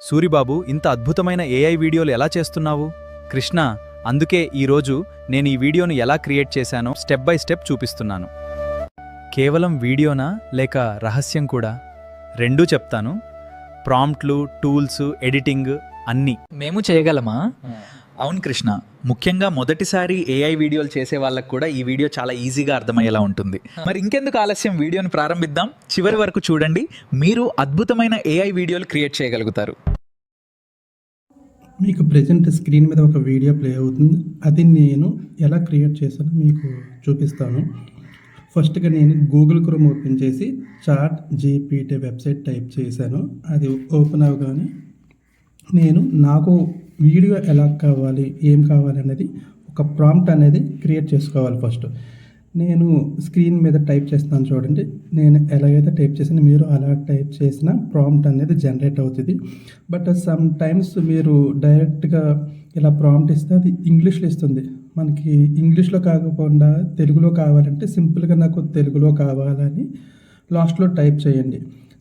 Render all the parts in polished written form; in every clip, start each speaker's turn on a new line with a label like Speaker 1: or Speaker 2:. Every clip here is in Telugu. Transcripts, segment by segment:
Speaker 1: సూరిబాబు, ఇంత అద్భుతమైన ఏఐ వీడియోలు ఎలా చేస్తున్నావు? కృష్ణ, అందుకే ఈరోజు నేను ఈ వీడియోను ఎలా క్రియేట్ చేశానో స్టెప్ బై స్టెప్ చూపిస్తున్నాను. కేవలం వీడియోనా లేక రహస్యం కూడా? రెండూ చెప్తాను. ప్రాంప్ట్లు, టూల్స్, ఎడిటింగ్ అన్నీ.
Speaker 2: మేము చేయగలమా? అవును కృష్ణ, ముఖ్యంగా మొదటిసారి ఏఐ వీడియోలు చేసే వాళ్ళకు కూడా ఈ వీడియో చాలా ఈజీగా అర్థమయ్యేలా ఉంటుంది. మరి ఇంకెందుకు ఆలస్యం, వీడియోని ప్రారంభిద్దాం. చివరి వరకు చూడండి, మీరు అద్భుతమైన ఏఐ వీడియోలు క్రియేట్ చేయగలుగుతారు.
Speaker 3: మీకు ప్రజెంట్ స్క్రీన్ మీద ఒక వీడియో ప్లే అవుతుంది. అది నేను ఎలా క్రియేట్ చేశానో మీకు చూపిస్తాను. ఫస్ట్గా నేను గూగుల్ క్రోమ్ ఓపెన్ చేసి చాట్ జీపీటీ వెబ్సైట్ టైప్ చేశాను. అది ఓపెన్ అవగానే నాకు వీడియో ఎలా కావాలి, ఏం కావాలి అనేది ఒక ప్రాంప్ట్ అనేది క్రియేట్ చేసుకోవాలి. ఫస్ట్ నేను స్క్రీన్ మీద టైప్ చేస్తాను చూడండి. నేను ఎలాగైతే టైప్ చేసానో మీరు అలా టైప్ చేసిన ప్రాంప్ట్ అనేది జనరేట్ అవుతుంది. బట్ సమ్ టైమ్స్ మీరు డైరెక్ట్గా ఇలా ప్రాంప్ట్ ఇస్తే అది ఇంగ్లీష్లో ఇస్తుంది. మనకి ఇంగ్లీష్లో కాకుండా తెలుగులో కావాలంటే సింపుల్గా నాకు తెలుగులో కావాలని లాస్ట్లో టైప్ చేయండి.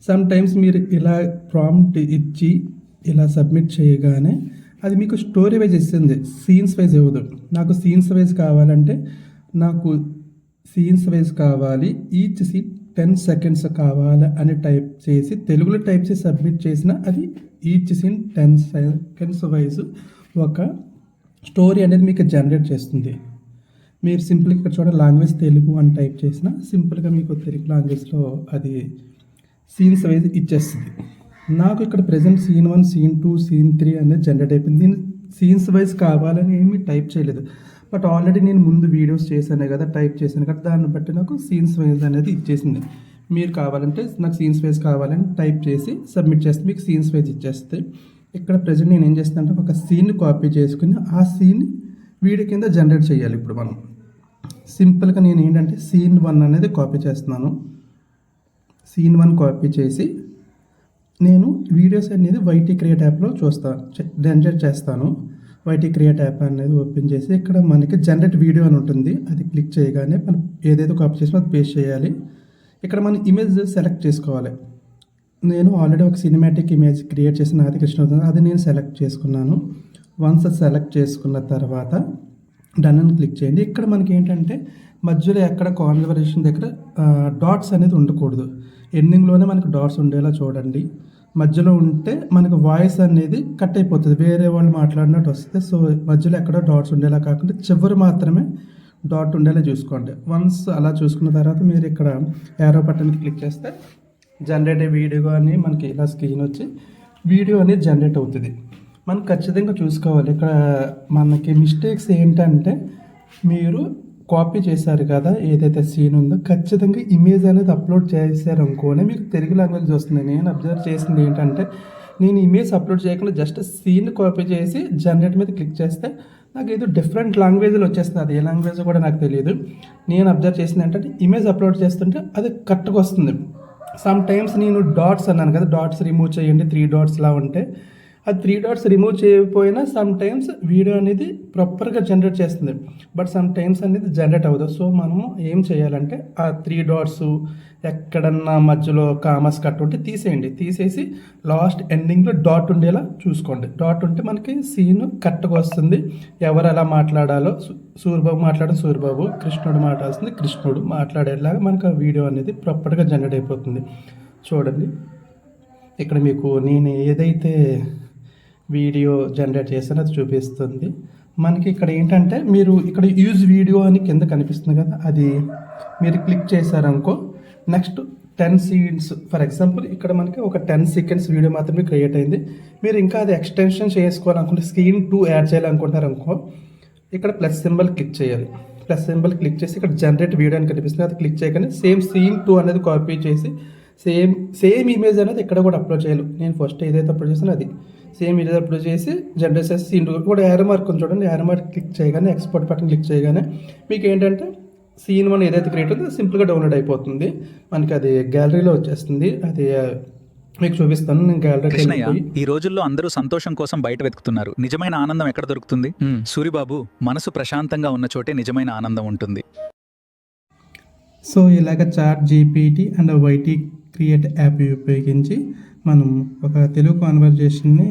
Speaker 3: సమ్ టైమ్స్ మీరు ఇలా ప్రాంప్ట్ ఇచ్చి ఇలా సబ్మిట్ చేయగానే అది మీకు స్టోరీ వైజ్ ఇస్తుంది, సీన్స్ వైజ్ ఇవ్వదు. నాకు సీన్స్ వైజ్ కావాలంటే నాకు సీన్స్ వైజ్ కావాలి, ఈచ్ సీన్ 10 సెకండ్స్ కావాలి అని టైప్ చేసి తెలుగులో టైప్ చేసి సబ్మిట్ చేసిన అది ఈచ్ సీన్ 10 సెకండ్స్ వైజ్ ఒక స్టోరీ అనేది మీకు జనరేట్ చేస్తుంది. మీరు సింపుల్గా ఇక్కడ చూడండి, లాంగ్వేజ్ తెలుగు అని టైప్ చేసిన సింపుల్గా మీకు తెలుగు లాంగ్వేజ్లో అది సీన్స్ వైజ్ ఇచ్చేస్తుంది. నాకు ఇక్కడ ప్రజెంట్ సీన్ 1, సీన్ 2, సీన్ 3 అనేది జనరేట్ అయిపోయింది. నేను సీన్స్ వైజ్ కావాలని ఏమీ టైప్ చేయలేదు. బట్ ఆల్రెడీ నేను ముందు వీడియోస్ చేశాను కదా, టైప్ చేశాను కదా, దాన్ని బట్టి నాకు సీన్స్ వైజ్ అనేది ఇచ్చేసింది. మీరు కావాలంటే నాకు సీన్స్ వైజ్ కావాలని టైప్ చేసి సబ్మిట్ చేస్తే మీకు సీన్స్ వైజ్ ఇచ్చేస్తే, ఇక్కడ ప్రజెంట్ నేను ఏం చేస్తాను అంటే ఒక సీన్ కాపీ చేసుకుని ఆ సీన్ వీడియో కింద జనరేట్ చేయాలి. ఇప్పుడు మనం సింపుల్గా నేను ఏంటంటే సీన్ 1 అనేది కాపీ చేస్తున్నాను. సీన్ 1 కాపీ చేసి నేను వీడియోస్ అనేది వైటీ క్రియేట్ యాప్లో జనరేట్ చేస్తాను. వైటీ క్రియేట్ యాప్ అనేది ఓపెన్ చేసి ఇక్కడ మనకి జనరేట్ వీడియో అని ఉంటుంది. అది క్లిక్ చేయగానే మనం ఏదైతే కాపీ చేసినా అది పేస్ట్ చేయాలి. ఇక్కడ మనం ఇమేజ్ సెలెక్ట్ చేసుకోవాలి. నేను ఆల్రెడీ ఒక సినిమాటిక్ ఇమేజ్ క్రియేట్ చేసిన అది కృష్ణ అవుతుంది, అది నేను సెలెక్ట్ చేసుకున్నాను. వన్స్ సెలెక్ట్ చేసుకున్న తర్వాత డన్ అని క్లిక్ చేయండి. ఇక్కడ మనకి ఏంటంటే మధ్యలో ఎక్కడ కాన్వర్సేషన్ దగ్గర డాట్స్ అనేది ఉండకూడదు. ఎండింగ్లోనే మనకు డాట్స్ ఉండేలా చూడండి. మధ్యలో ఉంటే మనకు వాయిస్ అనేది కట్ అయిపోతుంది, వేరే వాళ్ళు మాట్లాడినట్టు వస్తుంది. సో మధ్యలో ఎక్కడ డాట్స్ ఉండేలా కాకుండా చివరి మాత్రమే డాట్ ఉండేలా చూసుకోండి. వన్స్ అలా చూసుకున్న తర్వాత మీరు ఇక్కడ యారో బటన్ మీద క్లిక్ చేస్తే జనరేట్ వీడియో అని మనకి ఇలా స్క్రీన్ వచ్చి వీడియో అనేది జనరేట్ అవుతుంది. మనం ఖచ్చితంగా చూసుకోవాలి. ఇక్కడ మనకి మిస్టేక్స్ ఏంటంటే మీరు కాపీ చేశారు కదా, ఏదైతే సీన్ ఉందో ఖచ్చితంగా ఇమేజ్ అనేది అప్లోడ్ చేశారు అనుకోని మీకు తెలుగు లాంగ్వేజ్ వస్తుంది. నేను అబ్జర్వ్ చేసింది ఏంటంటే నేను ఇమేజ్ అప్లోడ్ చేయకుండా జస్ట్ సీన్ కాపీ చేసి జనరేట్ మీద క్లిక్ చేస్తే నాకు ఏదో డిఫరెంట్ లాంగ్వేజ్లో వచ్చేస్తుంది. అది ఏ లాంగ్వేజ్ కూడా నాకు తెలియదు. నేను అబ్జర్వ్ చేసింది ఏంటంటే ఇమేజ్ అప్లోడ్ చేస్తుంటే అది కరెక్ట్గా వస్తుంది. సమ్ టైమ్స్ నేను డాట్స్ అన్నాను కదా, డాట్స్ రిమూవ్ చేయండి, 3 డాట్స్లా ఉంటే అది 3 డాట్స్ రిమూవ్ చేయకపోయినా సమ్ టైమ్స్ వీడియో అనేది ప్రాపర్గా జనరేట్ చేస్తుంది. బట్ సమ్ టైమ్స్ అనేది జనరేట్ అవ్వదు. సో మనము ఏం చేయాలంటే ఆ 3 డాట్స్ ఎక్కడన్నా మధ్యలో కామర్స్ కట్ ఉంటే తీసేయండి. తీసేసి లాస్ట్ ఎండింగ్లో డాట్ ఉండేలా చూసుకోండి. డాట్ ఉంటే మనకి సీన్ కరెక్ట్గా వస్తుంది. ఎవరు ఎలా మాట్లాడాలో, సూరిబాబు మాట్లాడే సూరిబాబు, కృష్ణుడు మాట్లాడాల్సింది కృష్ణుడు మాట్లాడేలాగా మనకు ఆ వీడియో అనేది ప్రాపర్గా జనరేట్ అయిపోతుంది. చూడండి, ఇక్కడ మీకు నేను ఏదైతే వీడియో జనరేట్ చేస్తానో అది చూపిస్తుంది. మనకి ఇక్కడ ఏంటంటే మీరు ఇక్కడ యూజ్ వీడియో అని కింద కనిపిస్తుంది కదా, అది మీరు క్లిక్ చేశారనుకో నెక్స్ట్ 10 సీన్స్ ఫర్ ఎగ్జాంపుల్ ఇక్కడ మనకి ఒక 10 సెకండ్స్ వీడియో మాత్రమే క్రియేట్ అయింది. మీరు ఇంకా అది ఎక్స్టెన్షన్ చేసుకోవాలనుకుంటే స్క్రీన్ 2 యాడ్ చేయాలనుకుంటారనుకో ఇక్కడ ప్లస్ సింబల్ క్లిక్ చేయాలి. ప్లస్ సింబల్ క్లిక్ చేసి ఇక్కడ జనరేట్ వీడియో అని కనిపిస్తుంది, అది క్లిక్ చేయగానే సేమ్ సీన్ 2 అనేది కాపీ చేసి సేమ్ ఇమేజ్ అనేది ఇక్కడ కూడా అప్లోడ్ చేయాలి. నేను ఫస్ట్ ఏదైతే అప్లోడ్ చేసానో అది సేమ్ ఇమేజ్ అప్లోడ్ చేసి జనరేట్ చేసి సీన్ 2 కూడా యారో మార్క్ ఉంది చూడండి, యారో మార్క్ క్లిక్ చేయగానే ఎక్స్పోర్ట్ బటన్ క్లిక్ చేయగానే మీకు ఏంటంటే సీన్ 1 ఏదైతే క్రియేట్ ఉందో సింపుల్గా డౌన్లోడ్ అయిపోతుంది. మనకి అది గ్యాలరీలో వచ్చేస్తుంది. అది మీకు చూపిస్తాను. నేను
Speaker 2: కృష్ణయ్య, ఈ రోజుల్లో అందరూ సంతోషం కోసం బయట వెతుకుతున్నారు. నిజమైన ఆనందం ఎక్కడ దొరుకుతుంది? సూరిబాబు, మనసు ప్రశాంతంగా ఉన్న చోటే నిజమైన ఆనందం ఉంటుంది.
Speaker 3: సో ఇలాగ chat GPT and YT create app ఉపయోగించి మనం ఒక తెలుగు కాన్వర్జేషన్ని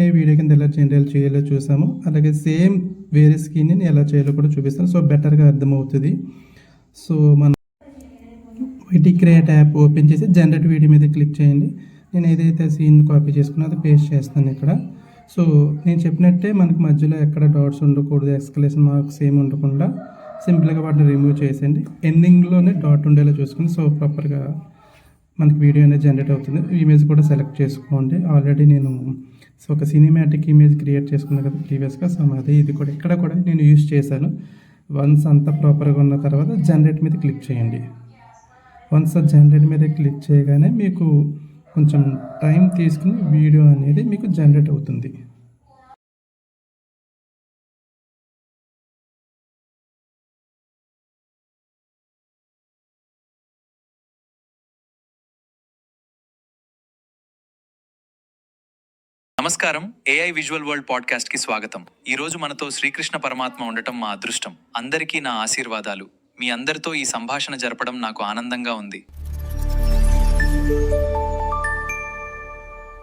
Speaker 3: ఏ వీడియో కింద ఎలా జనరేట్ చేయాలో చూసాము. అలాగే సేమ్ వేరే స్క్రీన్ని ఎలా చేయాలో కూడా చూపిస్తాను. సో బెటర్గా అర్థమవుతుంది. సో మనం వీటి క్రియేట్ యాప్ ఓపెన్ చేసి జనరేట్ వీడియో మీద క్లిక్ చేయండి. నేను ఏదైతే సీన్ కాపీ చేసుకున్నా అది పేస్ట్ చేస్తాను ఇక్కడ. సో నేను చెప్పినట్టే మనకి మధ్యలో ఎక్కడ డాట్స్ ఉండకూడదు, ఎక్స్క్లమేషన్ మార్క్స్ ఏమి ఉండకుండా సింపుల్గా వాటిని రిమూవ్ చేసేయండి. ఎండింగ్లోనే డాట్ ఉండేలా చూసుకుని సో ప్రాపర్గా మనకి వీడియో అనేది జనరేట్ అవుతుంది. ఇమేజ్ కూడా సెలెక్ట్ చేసుకోండి. ఆల్రెడీ నేను ఒక సినిమాటిక్ ఇమేజ్ క్రియేట్ చేసుకున్నాను కదా ప్రీవియస్గా. సో అదే ఇది కూడా ఇక్కడ కూడా నేను యూజ్ చేశాను. వన్స్ అంతా ప్రాపర్గా ఉన్న తర్వాత జనరేట్ మీద క్లిక్ చేయండి. వన్స్ జనరేట్ మీద క్లిక్ చేయగానే మీకు కొంచెం టైం తీసుకుని వీడియో అనేది మీకు జనరేట్ అవుతుంది.
Speaker 1: నమస్కారం, ఏఐ విజువల్ వరల్డ్ పాడ్కాస్ట్కి స్వాగతం. ఈరోజు మనతో శ్రీకృష్ణ పరమాత్మ ఉండటం మా అదృష్టం. అందరికీ నా ఆశీర్వాదాలు. మీ అందరితో ఈ సంభాషణ జరపడం నాకు ఆనందంగా ఉంది.